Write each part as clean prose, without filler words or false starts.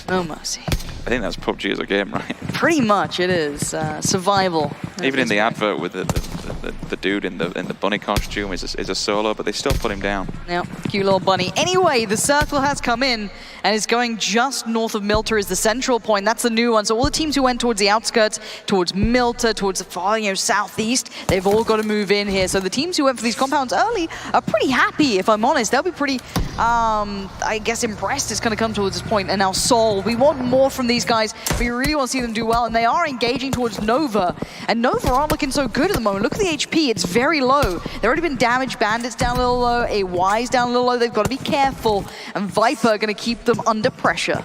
No mercy. I think that's PUBG as a game, right? Pretty much it is. Survival. Even in the advert with the dude in the bunny costume is a solo, but they still put him down. Yep, cute little bunny. Anyway, the circle has come in and is going just north of Milta is the central point. That's the new one. So all the teams who went towards the outskirts, towards Milta, towards the far, southeast, they've all got to move in here. So the teams who went for these compounds early are pretty happy, if I'm honest. They'll be pretty, I guess, impressed it's going to come towards this point. And now Sol, we want more from these guys. We really want to see them do well. And they are engaging towards Nova. And Nova aren't looking so good at the moment. Look at the HP, it's very low. They've already been damaged. Bandits down a little low, AY's down a little low. They've got to be careful. And Viper are going to keep them under pressure.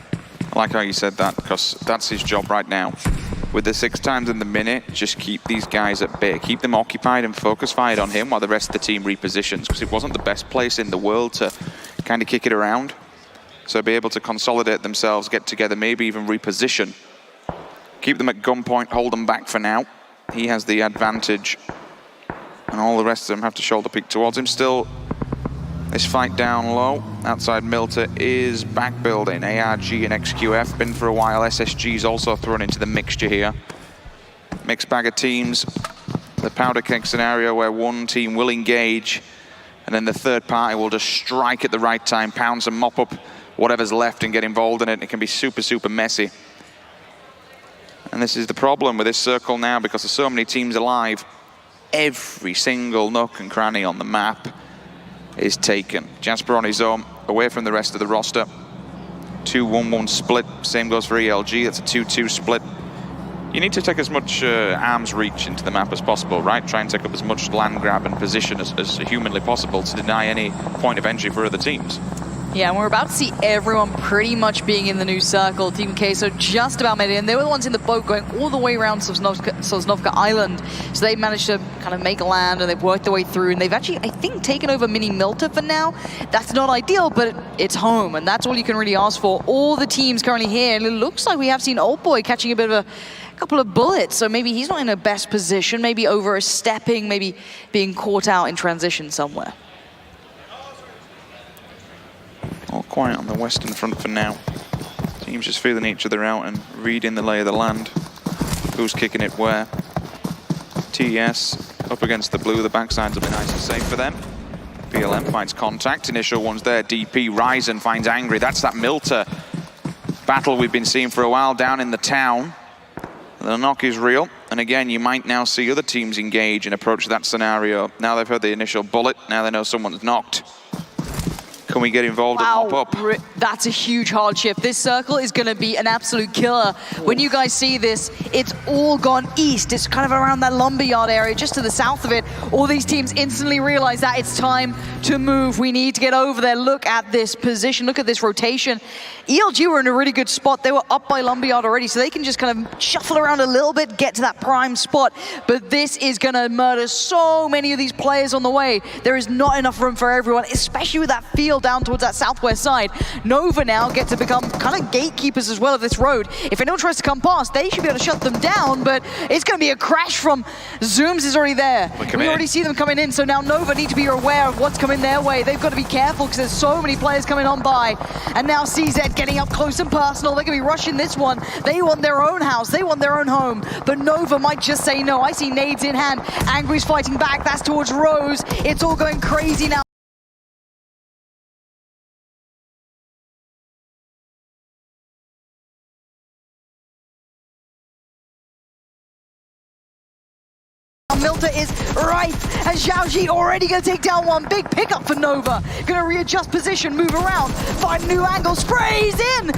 I like how you said that, because that's his job right now. With the 6 times in the minute, just keep these guys at bay. Keep them occupied and focus fired on him while the rest of the team repositions, because it wasn't the best place in the world to kind of kick it around. So be able to consolidate themselves, get together, maybe even reposition. Keep them at gunpoint, hold them back for now. He has the advantage, and all the rest of them have to shoulder peek towards him. Still, this fight down low outside Milta is back building. ARG and XQF been for a while. SSG's also thrown into the mixture here. Mixed bag of teams. The powder keg scenario where one team will engage, and then the third party will just strike at the right time, pounce and mop up whatever's left and get involved in it. It can be super, super messy. And this is the problem with this circle now, because there's so many teams alive. Every single nook and cranny on the map is taken. Jasper on his own, away from the rest of the roster. 2-1-1 split, same goes for ELG, that's a 2-2 split. You need to take as much arm's reach into the map as possible, right? Try and take up as much land grab and position as humanly possible to deny any point of entry for other teams. Yeah, and we're about to see everyone pretty much being in the new circle. Team Queso just about made it in. They were the ones in the boat going all the way around Sosnovka Island. So they managed to kind of make a land, and they've worked their way through. And they've actually, I think, taken over Mini Milta for now. That's not ideal, but it's home. And that's all you can really ask for. All the teams currently here. And it looks like we have seen Old Boy catching a bit of a couple of bullets. So maybe he's not in the best position. Maybe overstepping, maybe being caught out in transition somewhere. All quiet on the western front for now. Teams just feeling each other out and reading the lay of the land. Who's kicking it where. TS up against the blue. The backsides will be nice and safe for them. BLM finds contact. Initial one's there. DP Ryzen finds Angry. That's that Milta battle we've been seeing for a while down in the town. The knock is real. And again, you might now see other teams engage and approach that scenario. Now they've heard the initial bullet. Now they know someone's knocked. Can we get involved and mop up? That's a huge hardship. This circle is going to be an absolute killer. When you guys see this, it's all gone east. It's kind of around that lumberyard area, just to the south of it. All these teams instantly realize that it's time to move. We need to get over there. Look at this position. Look at this rotation. ELG were in a really good spot. They were up by lumberyard already, so they can just kind of shuffle around a little bit, get to that prime spot. But this is going to murder so many of these players on the way. There is not enough room for everyone, especially with that field down towards that southwest side. Nova now get to become kind of gatekeepers as well of this road. If anyone tries to come past, they should be able to shut them down, but it's going to be a crash from Zooms is already there. We already see them coming in, so now Nova need to be aware of what's coming their way. They've got to be careful because there's so many players coming on by. And now CZ getting up close and personal. They're going to be rushing this one. They want their own house. They want their own home. But Nova might just say no. I see nades in hand. Angry's fighting back. That's towards Rose. It's all going crazy now. Milta is right, and Xiaoji already going to take down one. Big pickup for Nova. Going to readjust position, move around, find a new angle, sprays in.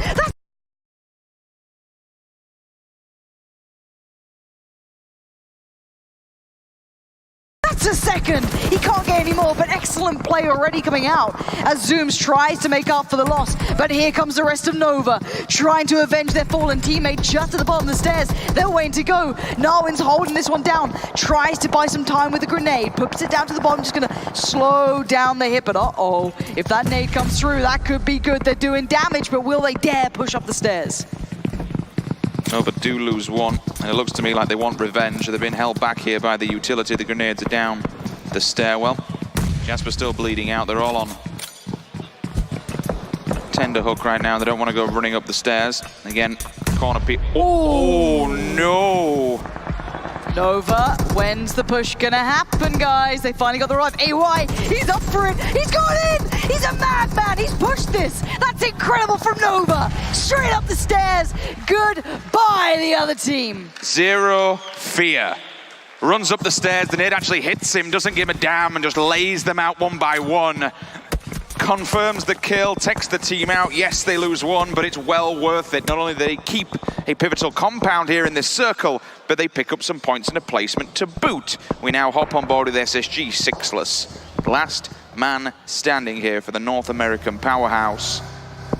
That's a second. He can't get any more, but excellent play already coming out as Zooms tries to make up for the loss. But here comes the rest of Nova, trying to avenge their fallen teammate just at the bottom of the stairs. They're waiting to go. Narwin's holding this one down, tries to buy some time with a grenade, puts it down to the bottom, just gonna slow down the hit. But uh-oh, if that nade comes through, that could be good. They're doing damage, but will they dare push up the stairs? Nova do lose one, and it looks to me like they want revenge. They've been held back here by the utility. The grenades are down the stairwell. Jasper's still bleeding out. They're all on tender hook right now. They don't want to go running up the stairs. Again, corner peek. Oh, no. Nova, when's the push gonna happen, guys? They finally got the revive. AY, he's up for it. He's gone in. He's a madman. He's pushed this. That's incredible from Nova. Straight up the stairs. Goodbye, the other team. Zero fear. Runs up the stairs. The nade actually hits him, doesn't give a damn, and just lays them out one by one. Confirms the kill, takes the team out. Yes, they lose one, but it's well worth it. Not only do they keep a pivotal compound here in this circle, but they pick up some points and a placement to boot. We now hop on board with SSG sixless. Last man standing here for the North American powerhouse.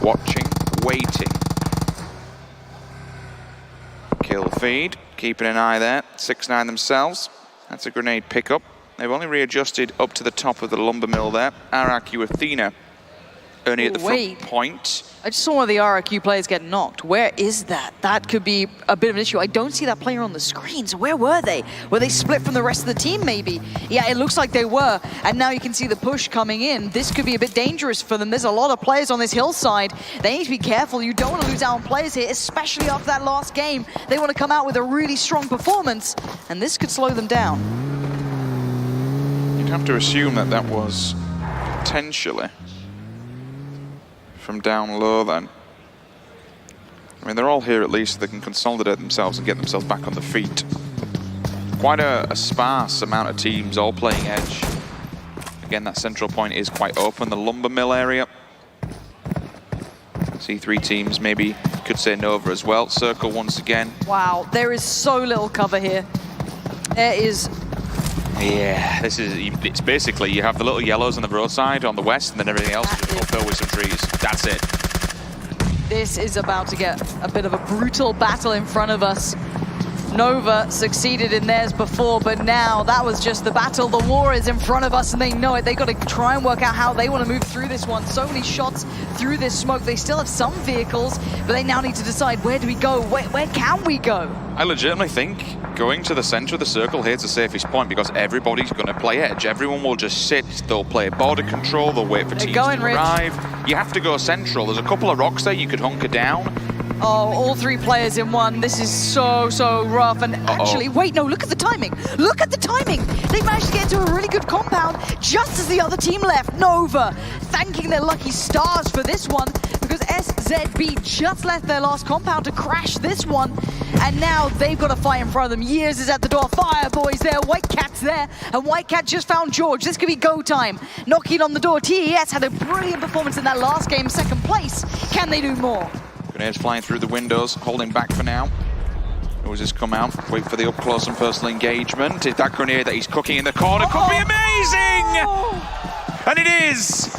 Watching, waiting. Kill feed, keeping an eye there. 6-9 themselves. That's a grenade pickup. They've only readjusted up to the top of the lumber mill there. RRQ Athena only at the front point. I just saw one of the RRQ players get knocked. Where is that? That could be a bit of an issue. I don't see that player on the screen, so where were they? Were they split from the rest of the team, maybe? Yeah, it looks like they were, and now you can see the push coming in. This could be a bit dangerous for them. There's a lot of players on this hillside. They need to be careful. You don't want to lose out on players here, especially after that last game. They want to come out with a really strong performance, and this could slow them down. You'd have to assume that that was potentially from down low then. I mean, they're all here at least so they can consolidate themselves and get themselves back on the feet. Quite a sparse amount of teams all playing edge. Again, that central point is quite open, the lumber mill area. C3 teams maybe could say Nova as well. Circle once again. Wow, there is so little cover here. There is... Yeah, it's basically you have the little yellows on the roadside on the west and then everything else is just filled with some trees. That's it. This is about to get a bit of a brutal battle in front of us. Nova succeeded in theirs before, but now that was just the battle. The war is in front of us and they know it. They got to try and work out how they want to move through this one. So many shots through this smoke. They still have some vehicles, but they now need to decide, where do we go? Where can we go? I legitimately think going to the center of the circle here is the safest point because everybody's going to play edge. Everyone will just sit, they'll play border control, they'll wait for teams to arrive. You have to go central. There's a couple of rocks there you could hunker down. Oh, all three players in one. This is so rough. And actually, wait, no, look at the timing. Look at the timing. They managed to get into a really good compound just as the other team left. Nova thanking their lucky stars for this one because SZB just left their last compound to crash this one. And now they've got a fight in front of them. Years is at the door. Fireboy's there. White Cat's there. And White Cat just found George. This could be go time. Knocking on the door. TES had a brilliant performance in that last game, second place. Can they do more? Grenades flying through the windows, holding back for now. Always just come out, wait for the up close and personal engagement. Is that grenade that he's cooking in the corner could be amazing! And it is!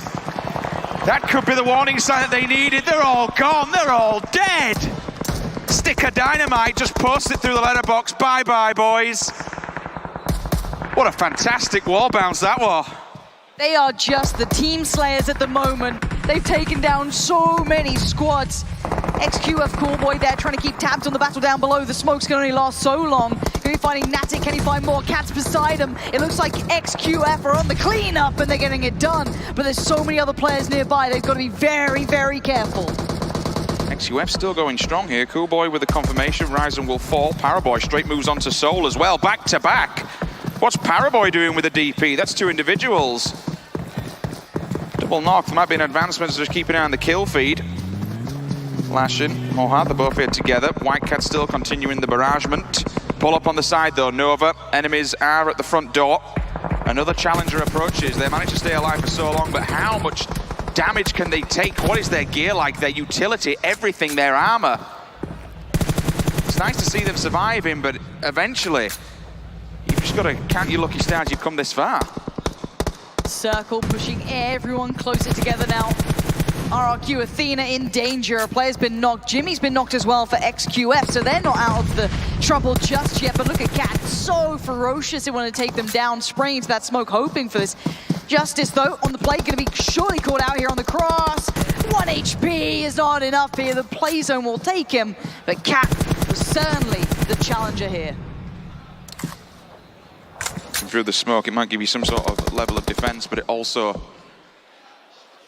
That could be the warning sign that they needed. They're all gone, they're all dead! Stick of dynamite, just post it through the letterbox. Bye-bye, boys. What a fantastic wall bounce that was. They are just the team slayers at the moment. They've taken down so many squads. XQF Callboy there trying to keep tabs on the battle down below. The smoke's can only last so long. Can he find Natic? Can he find more cats beside him? It looks like XQF are on the cleanup and they're getting it done. But there's so many other players nearby. They've got to be very careful. XQF still going strong here. Coolboy with the confirmation. Ryzen will fall. Paraboy straight moves on to Soul as well. Back to back. What's Paraboy doing with the DP? That's two individuals. Double knock. There might be an advancement, so just keep an eye on the kill feed. Flashing. Mohad, they're both here together. White Cat still continuing the barragement. Pull up on the side though, Nova. Enemies are at the front door. Another challenger approaches. They managed to stay alive for so long, but how much damage can they take? What is their gear like? Their utility, everything, their armor. It's nice to see them surviving, but eventually, you've just got to count your lucky stars you've come this far. Circle pushing everyone closer together now. RRQ Athena in danger. A player's been knocked. Jimmy's been knocked as well for XQF, so they're not out of the trouble just yet. But look at Cat, so ferocious. They want to take them down, spraying into that smoke, hoping for this. Justice, though, on the play, going to be surely caught out here on the cross. 1 HP is not enough here. The play zone will take him, but Cat was certainly the challenger here. Through the smoke, it might give you some sort of level of defense, but it also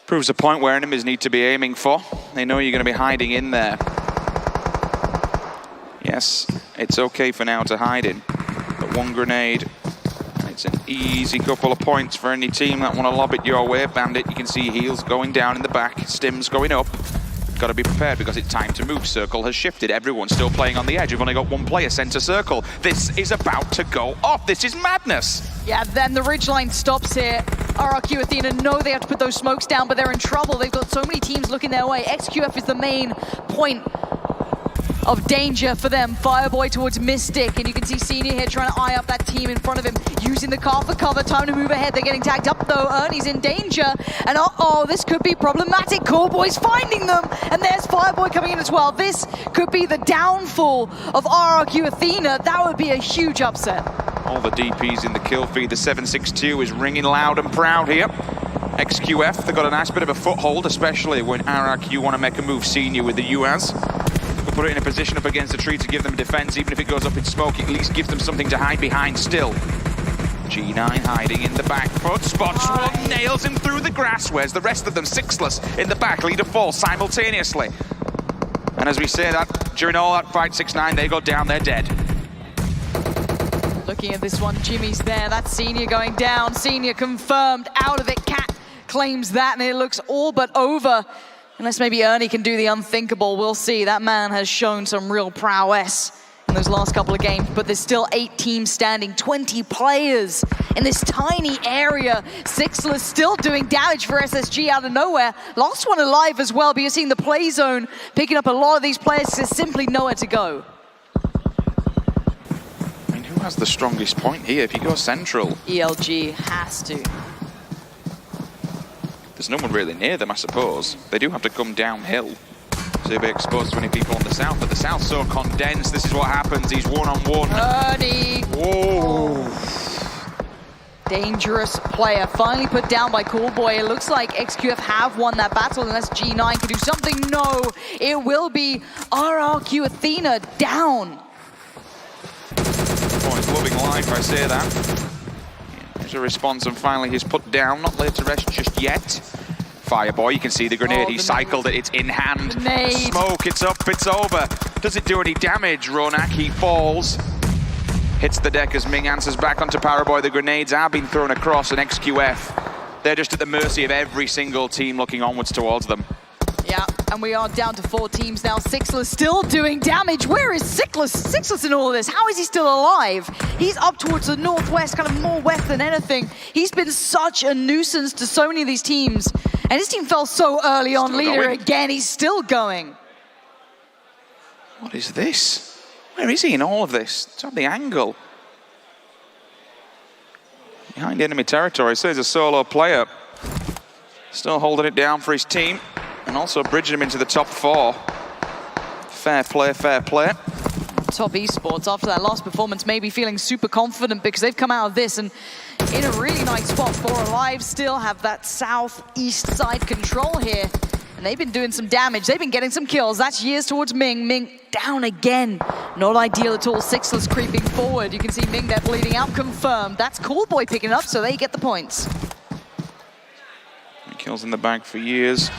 Proves a point where enemies need to be aiming for. They know you're going to be hiding in there. Yes, it's okay for now to hide in, but one grenade, and it's an easy couple of points for any team that want to lob it your way. Bandit, you can see heals going down in the back, stims going up. Got to be prepared because it's time to move. Circle has shifted. Everyone's still playing on the edge. We've only got one player center circle. This is about to go off. This is madness. Yeah, then the ridgeline stops here. RRQ Athena know they have to put those smokes down, but they're in trouble. They've got so many teams looking their way. XQF is the main point of danger for them. Fireboy towards Mystic, and you can see Senior here trying to eye up that team in front of him, using the car for cover. Time to move ahead. They're getting tagged up though. Ernie's in danger, and uh-oh, this could be problematic. Callboy's finding them, and there's Fireboy coming in as well. This could be the downfall of RRQ Athena. That would be a huge upset. All the DPs in the kill feed. The 762 is ringing loud and proud here. XQF, they've got a nice bit of a foothold, especially when RRQ want to make a move. Senior with the UAZ. Put it in a position up against the tree to give them defense. Even if it goes up in smoke, it at least gives them something to hide behind still. G9 hiding in the back foot. Spots one, nails him through the grass. Where's the rest of them? Sixless in the back. Leader falls simultaneously. And as we say that, during all that fight, 6-9, they go down, they're dead. Looking at this one, Jimmy's there. That's Senior going down. Senior confirmed out of it. Cat claims that, and it looks all but over. Unless maybe Ernie can do the unthinkable, we'll see. That man has shown some real prowess in those last couple of games, but there's still 8 teams standing, 20 players in this tiny area. Sixless still doing damage for SSG out of nowhere. Last one alive as well, but you're seeing the play zone picking up a lot of these players. There's simply nowhere to go. I mean, who has the strongest point here? If you go central, ELG has to. There's no one really near them, I suppose. They do have to come downhill, so they'll be exposed to any people on the south, but the south's so condensed. This is what happens. He's one-on-one. Ernie! Whoa! Dangerous player, finally put down by Callboy. It looks like XQF have won that battle unless G9 can do something. No, it will be RRQ Athena down. Oh, he's loving life, I say that. A response, and finally he's put down, not laid to rest just yet. Fireboy, you can see the grenade, he cycled it, it's in hand. Grenade. Smoke, it's up, it's over. Does it do any damage? Ronak, he falls. Hits the deck as Ming answers back onto Fireboy. The grenades are being thrown across, and XQF, they're just at the mercy of every single team looking onwards towards them. Yeah, and we are down to 4 teams now. Sixless still doing damage. Where is Sixless in all of this? How is he still alive? He's up towards the northwest, kind of more west than anything. He's been such a nuisance to so many of these teams. And his team fell so early on. Leader again, he's still going. What is this? Where is he in all of this? It's on the angle. Behind enemy territory, so he's a solo player. Still holding it down for his team. And also bridging him into the top 4. Fair play, fair play. Top esports after that last performance, maybe feeling super confident because they've come out of this and in a really nice spot. 4 alive, still have that southeast side control here. And they've been doing some damage. They've been getting some kills. That's years towards Ming. Ming down again. Not ideal at all. Sixless creeping forward. You can see Ming there bleeding out. Confirmed. That's Callboy picking up, so they get the points. Kills in the bag for years.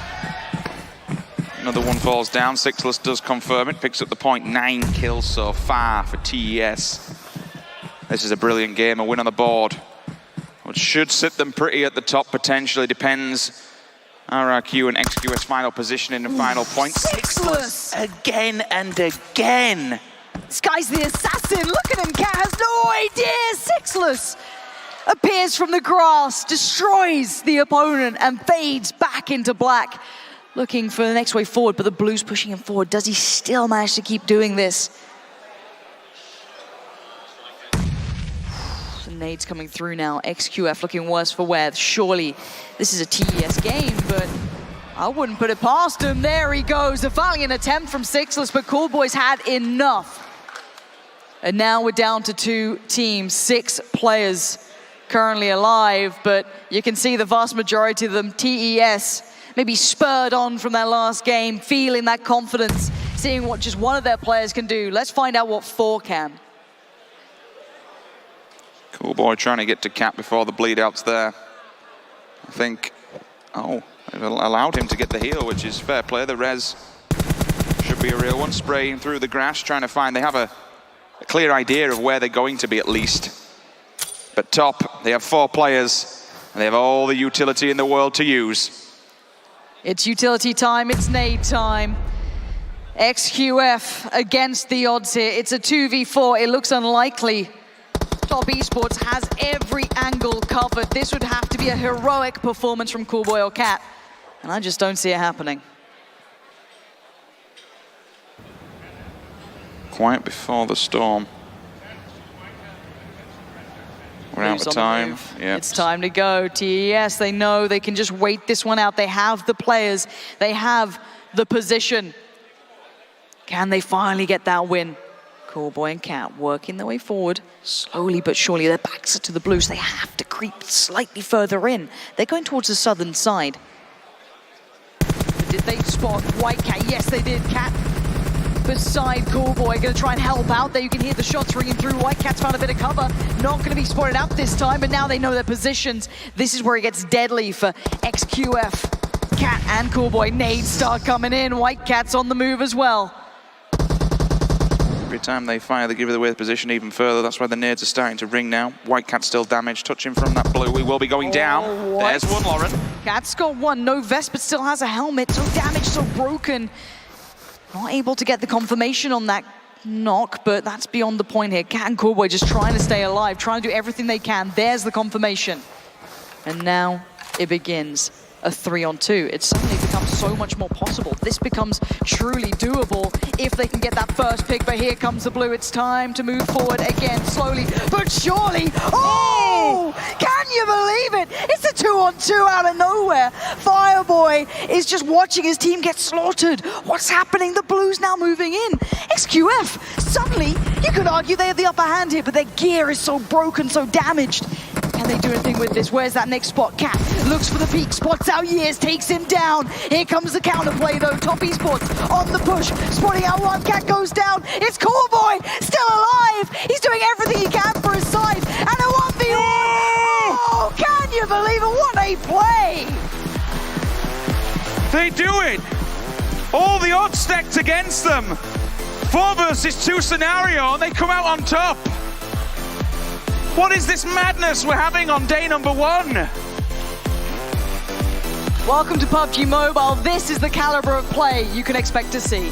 Another one falls down. Sixless does confirm it. Picks up the point. 9 kills so far for TES. This is a brilliant game. A win on the board, which should sit them pretty at the top potentially. Depends. RRQ and XQS final position in the final point. Sixless again and again. This guy's the assassin. Look at him. Cat has no idea. Sixless appears from the grass, destroys the opponent, and fades back into black. Looking for the next way forward, but the blue's pushing him forward. Does he still manage to keep doing this? The nades coming through now. XQF looking worse for wear. Surely this is a TES game, but I wouldn't put it past him. There he goes. A valiant attempt from Sixless, but Callboy's had enough. And now we're down to 2 teams, 6 players currently alive, but you can see the vast majority of them, TES, maybe spurred on from their last game, feeling that confidence, seeing what just one of their players can do. Let's find out what 4 can. Callboy trying to get to Cap before the bleed out's there. I think, oh, They've allowed him to get the heal, which is fair play. The res should be a real one, spraying through the grass, trying to find, they have a clear idea of where they're going to be at least. But top, they have 4 players, and they have all the utility in the world to use. It's utility time, it's nade time. XQF against the odds here. It's a 2v4, it looks unlikely. Top Esports has every angle covered. This would have to be a heroic performance from Coolboy or Cat, and I just don't see it happening. Quiet before the storm. We're out of time. Yep. It's time to go. TES, they know they can just wait this one out. They have the players. They have the position. Can they finally get that win? Coolboy and Cat working their way forward. Slowly but surely. Their backs are to the blue, so they have to creep slightly further in. They're going towards the southern side. But did they spot White Cat? Yes, they did. Cat beside Coolboy, gonna try and help out there. You can hear the shots ringing through. White Cat's found a bit of cover. Not gonna be spotted out this time, but now they know their positions. This is where it gets deadly for XQF. Cat and Coolboy. Nades start coming in. White Cat's on the move as well. Every time they fire, they give away the position even further. That's why the nades are starting to ring now. White Cat's still damaged, touching from that blue. We will be going down. What? There's one, Lauren. Cat's got one. No vest, but still has a helmet. So damaged, so broken. Not able to get the confirmation on that knock, but that's beyond the point here. Cat and Coolboy just trying to stay alive, trying to do everything they can. There's the confirmation. And now it begins. A 3-on-2. It suddenly becomes so much more possible. This becomes truly doable if they can get that first pick, but here comes the blue. It's time to move forward again, slowly but surely. Oh! Can you believe it? It's a 2-on-2 out of nowhere. Fireboy is just watching his team get slaughtered. What's happening? The blue's now moving in. XQF, suddenly, you could argue they have the upper hand here, but their gear is so broken, so damaged. Can they do anything with this? Where's that next spot? Cat looks for the peak, spots out Years, takes him down. Here comes the counterplay though. Top Esports on the push, spotting out one. Cat goes down. It's Coolboy, still alive. He's doing everything he can for his side. And a 1v1. Oh, can you believe it? What a play. They do it. All the odds stacked against them. 4 versus 2 scenario, and they come out on top. What is this madness we're having on day number 1? Welcome to PUBG Mobile. This is the caliber of play you can expect to see.